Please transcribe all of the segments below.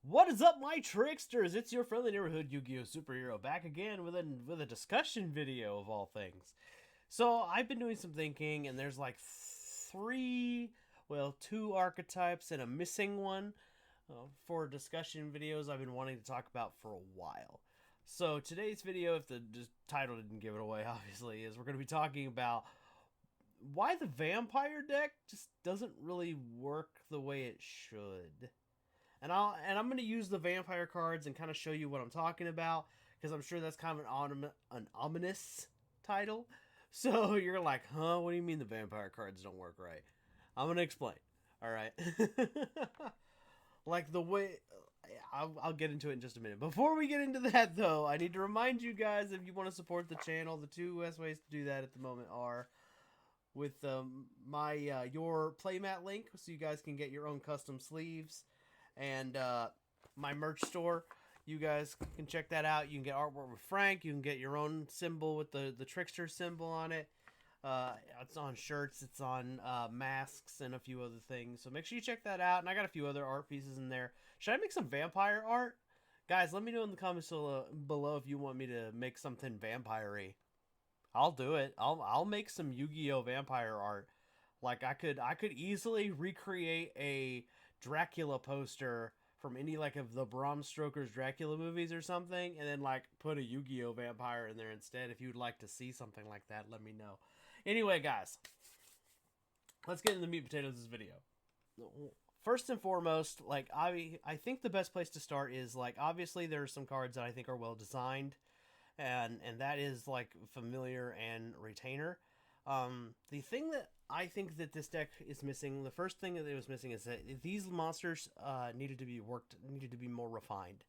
What is up, my tricksters? It's your friendly neighborhood Yu-Gi-Oh superhero back again with a discussion video of all things. So I've been doing some thinking, and there's like two archetypes and a missing one for discussion videos I've been wanting to talk about for a while. So today's video, if the title didn't give it away, obviously, is we're going to be talking about why the vampire deck just doesn't really work the way it should. I'm going to use the vampire cards and kind of show you what I'm talking about, because I'm sure that's kind of an ominous title. So you're like, huh? What do you mean the vampire cards don't work right? I'm going to explain. All right. Like the way I'll get into it in just a minute. Before we get into that, though, I need to remind you guys, if you want to support the channel, the two best ways to do that at the moment are with my your playmat link, so you guys can get your own custom sleeves, and my merch store. You guys can check that out. You can get artwork with Frank. You can get your own symbol with the trickster symbol on it. It's on shirts. It's on masks and a few other things. So make sure you check that out. And I got a few other art pieces in there. Should I make some vampire art? Guys, let me know in the comments below if you want me to make something vampire-y. I'll do it. I'll make some Yu-Gi-Oh vampire art. Like I could easily recreate a Dracula poster from any like of the Bram Stoker's Dracula movies or something, and then like put a Yu-Gi-Oh vampire in there instead. If you'd like to see something like that, let me know. Anyway, guys, let's get into the meat and potatoes of this video. First and foremost, like I think the best place to start is, like, obviously there are some cards that I think are well designed, and that is like Familiar and Retainer. The thing that I think that this deck is missing, the first thing that it was missing, is that these monsters needed to be more refined.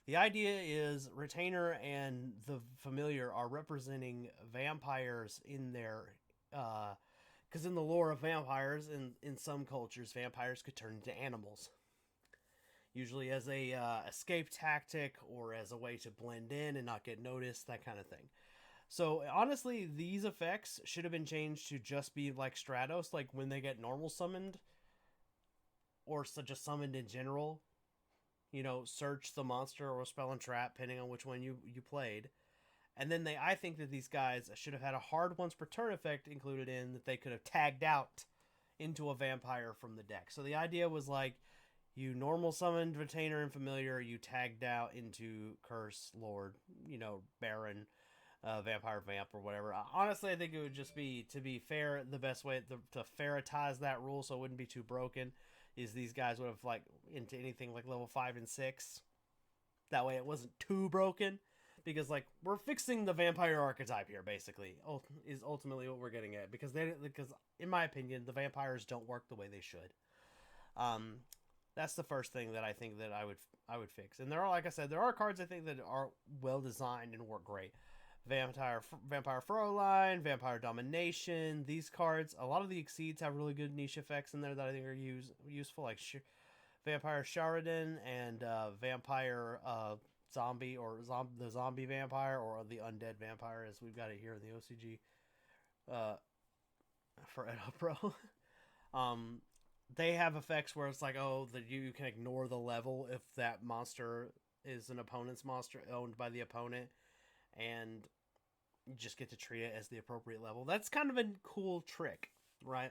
The idea is Retainer and the Familiar are representing vampires in their, because in the lore of vampires, in some cultures, vampires could turn into animals, usually as a escape tactic or as a way to blend in and not get noticed, that kind of thing. So honestly, these effects should have been changed to just be like Stratos, like when they get normal summoned, or just summoned in general. Search the monster or spell and trap, depending on which one you played. And then I think that these guys should have had a hard once per turn effect included in, that they could have tagged out into a vampire from the deck. So the idea was like, you normal summoned Retainer and Familiar, you tagged out into Curse, Lord, Baron, Vampire, Vamp, or whatever. Honestly, I think it would just be, to be fair, the best way to ferretize that rule so it wouldn't be too broken is these guys would have, like, into anything like level 5 and 6. That way it wasn't too broken. Because, like, we're fixing the vampire archetype here, basically, is ultimately what we're getting at. Because in my opinion, the vampires don't work the way they should. That's the first thing that I think that I would fix. And there are, like I said, there are cards I think that are well designed and work great. Vampire Froline, Vampire Domination. These cards, a lot of the Exceeds have really good niche effects in there that I think are useful, like Vampire Sharidan and Vampire Zombie, or the Zombie Vampire, or the Undead Vampire, as we've got it here in the OCG for Edo Pro. They have effects where it's like, oh, that you can ignore the level if that monster is an opponent's monster owned by the opponent, and you just get to treat it as the appropriate level. That's kind of a cool trick, right?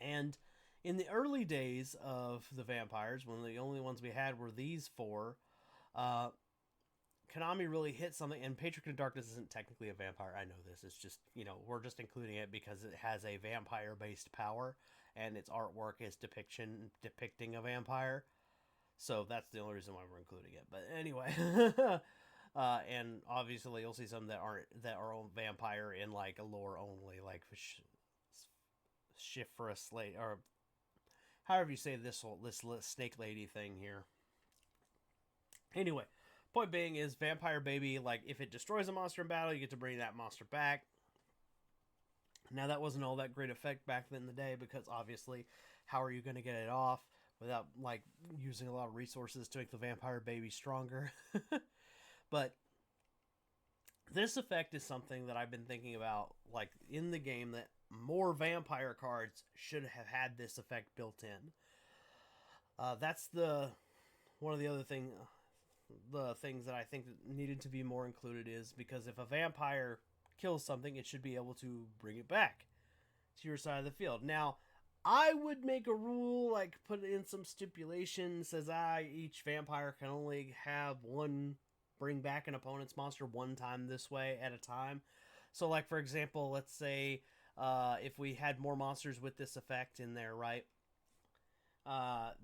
And in the early days of the vampires, when the only ones we had were these four, Konami really hit something. And Patron of Darkness isn't technically a vampire. I know this. It's just, we're just including it because it has a vampire-based power, and its artwork is depicting a vampire. So that's the only reason why we're including it. But anyway, and obviously you'll see some that are vampire in like a lore only, like Shifra Slate, or however you say this snake lady thing here. Anyway, point being is Vampire Baby, like, if it destroys a monster in battle, you get to bring that monster back. Now, that wasn't all that great effect back in the day, because obviously, how are you going to get it off without, like, using a lot of resources to make the Vampire Baby stronger? But this effect is something that I've been thinking about, like, in the game, that more vampire cards should have had this effect built in. That's the one of the other the things that I think that needed to be more included is because if a vampire kills something, it should be able to bring it back to your side of the field. Now, I would make a rule, like put in some stipulation, says each vampire can only have one bring back an opponent's monster one time this way at a time. So, like for example, let's say if we had more monsters with this effect in there, right?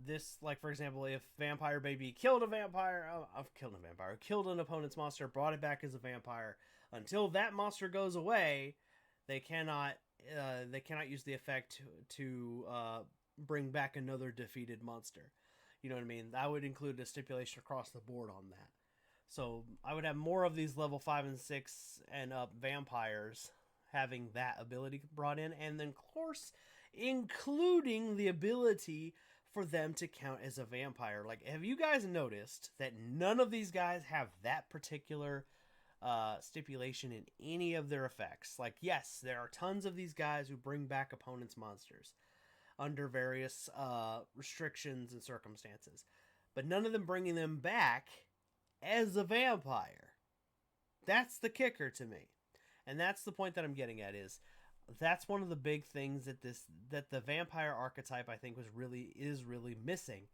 This, like for example, if Vampire Baby killed a vampire, killed an opponent's monster, brought it back as a vampire. Until that monster goes away, they cannot use the effect to bring back another defeated monster. You know what I mean? That would include a stipulation across the board on that. So I would have more of these level 5 and 6 and up vampires having that ability brought in, and then of course including the ability for them to count as a vampire. Like, have you guys noticed that none of these guys have that particular stipulation in any of their effects? Like, yes, there are tons of these guys who bring back opponents' monsters under various restrictions and circumstances, but none of them bringing them back as a vampire. That's the kicker to me, and that's the point that I'm getting at. That's one of the big things that the vampire archetype I think is really missing,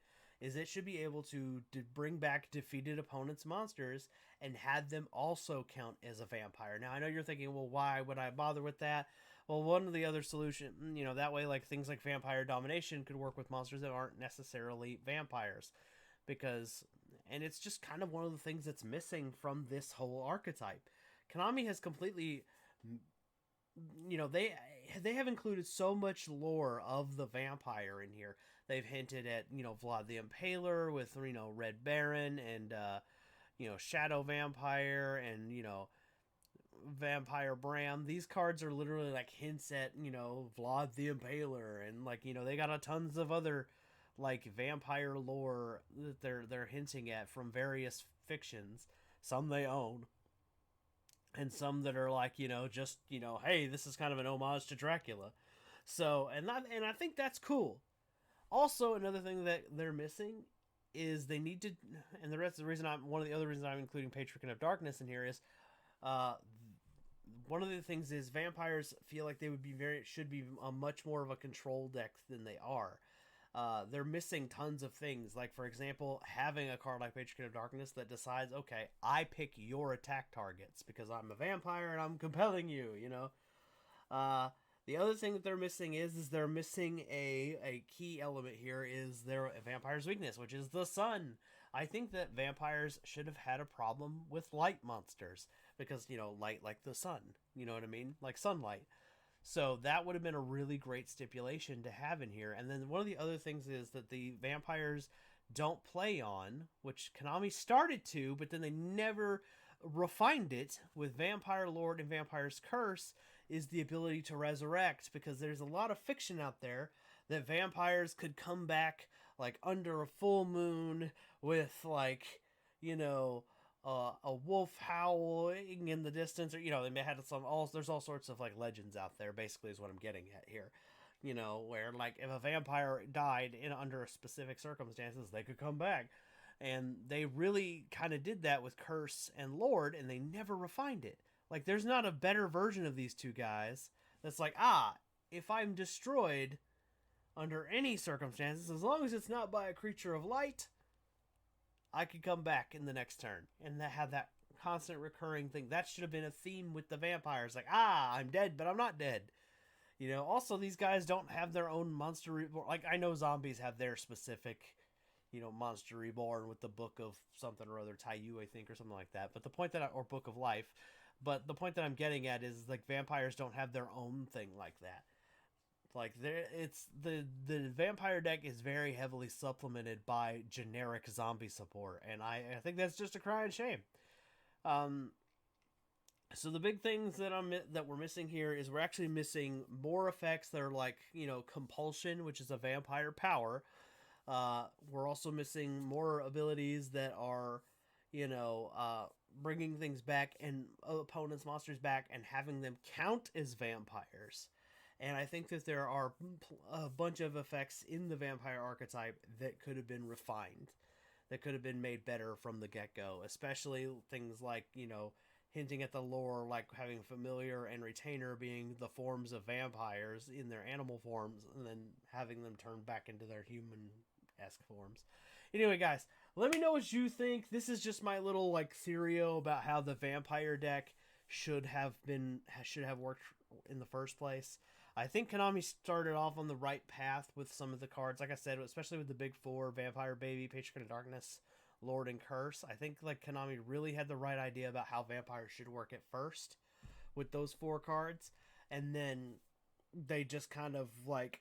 is it should be able to bring back defeated opponents' monsters and have them also count as a vampire. Now I know you're thinking, well, why would I bother with that? Well, one of the other solution, that way, like things like vampire domination could work with monsters that aren't necessarily vampires, and it's just kind of one of the things that's missing from this whole archetype. Konami has completely, they have included so much lore of the vampire in here. They've hinted at Vlad the Impaler with Red Baron and Shadow Vampire and Vampire Bram. These cards are literally like hints at Vlad the Impaler, and they got a tons of other like vampire lore that they're hinting at from various fictions. Some they own, and some that are like just hey, this is kind of an homage to Dracula. So and I think that's cool. Also, another thing that they're missing is they need to, and one of the other reasons I'm including Patron of Darkness in here is one of the things is vampires feel like they should be a much more of a control deck than they are. They're missing tons of things, like for example having a card like Patron of Darkness that decides, okay, I pick your attack targets because I'm a vampire and I'm compelling you. The other thing that they're missing is they're missing a key element here, is their vampire's weakness, which is the sun. I think that vampires should have had a problem with light monsters because light like the sun, you know what I mean, like sunlight. So that would have been a really great stipulation to have in here. And then one of the other things is that the vampires don't play on, which Konami started to, but then they never refined it with Vampire Lord and Vampire's Curse, is the ability to resurrect, because there's a lot of fiction out there that vampires could come back like under a full moon with like a wolf howling in the distance, or they may have there's all sorts of like legends out there, basically, is what I'm getting at here. Where like if a vampire died under specific circumstances, they could come back. And they really kind of did that with Curse and Lord, and they never refined it. Like, there's not a better version of these two guys that's like, if I'm destroyed under any circumstances, as long as it's not by a creature of light, I could come back in the next turn. And have that constant recurring thing. That should have been a theme with the vampires. Like, I'm dead, but I'm not dead. Also, these guys don't have their own monster reborn. Like, I know zombies have their specific Monster Reborn with the Book of something or other, Taiyu, I think, or something like that. But the point or Book of Life. But the point that I'm getting at is like vampires don't have their own thing like that. Like the vampire deck is very heavily supplemented by generic zombie support, and I think that's just a crying shame. So the big things that we're missing here is we're actually missing more effects that are like compulsion, which is a vampire power. We're also missing more abilities that are, bringing things back and opponents' monsters back and having them count as vampires. And I think that there are a bunch of effects in the vampire archetype that could have been refined, that could have been made better from the get-go, especially things like, you know, hinting at the lore, like having familiar and retainer being the forms of vampires in their animal forms, and then having them turn back into their human-esque forms. Anyway, guys, let me know what you think. This is just my little like theorio about how the vampire deck should have worked in the first place. I think Konami started off on the right path with some of the cards, like I said, especially with the big four: Vampire Baby, Patron of Darkness, Lord, and Curse. I think like Konami really had the right idea about how vampires should work at first with those four cards, and then they just kind of like,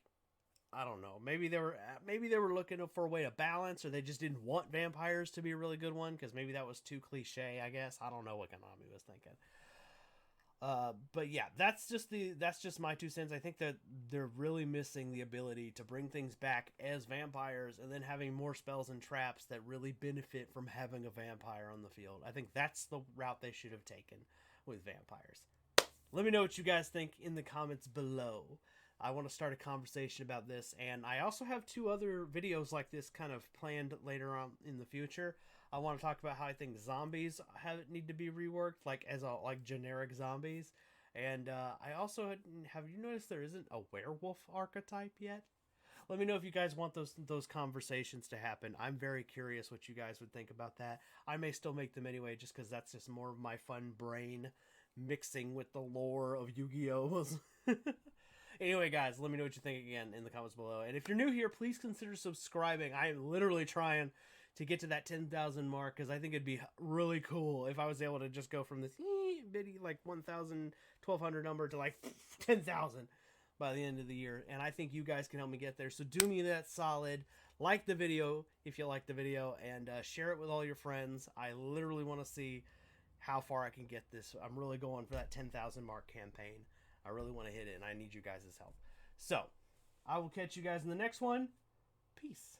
I don't know, maybe they were looking for a way to balance, or they just didn't want vampires to be a really good one because maybe that was too cliche. I guess I don't know what Konami was thinking. But yeah, that's just my 2 cents. I think that they're really missing the ability to bring things back as vampires, and then having more spells and traps that really benefit from having a vampire on the field. I think that's the route they should have taken with vampires. Let me know what you guys think in the comments below. I want to start a conversation about this, and I also have 2 other videos like this kind of planned later on in the future. I want to talk about how I think zombies need to be reworked, like as like generic zombies. And I also have you noticed there isn't a werewolf archetype yet? Let me know if you guys want those conversations to happen. I'm very curious what you guys would think about that. I may still make them anyway, just because that's just more of my fun brain mixing with the lore of Yu-Gi-Oh! Anyway, guys, let me know what you think again in the comments below. And if you're new here, please consider subscribing. I am literally trying to get to that 10,000 mark, because I think it'd be really cool if I was able to just go from this bitty like 1,000, 1,200 number to like 10,000 by the end of the year. And I think you guys can help me get there. So do me that solid. Like the video if you like the video, and share it with all your friends. I literally want to see how far I can get this. I'm really going for that 10,000 mark campaign. I really want to hit it, and I need you guys' help. So, I will catch you guys in the next one. Peace.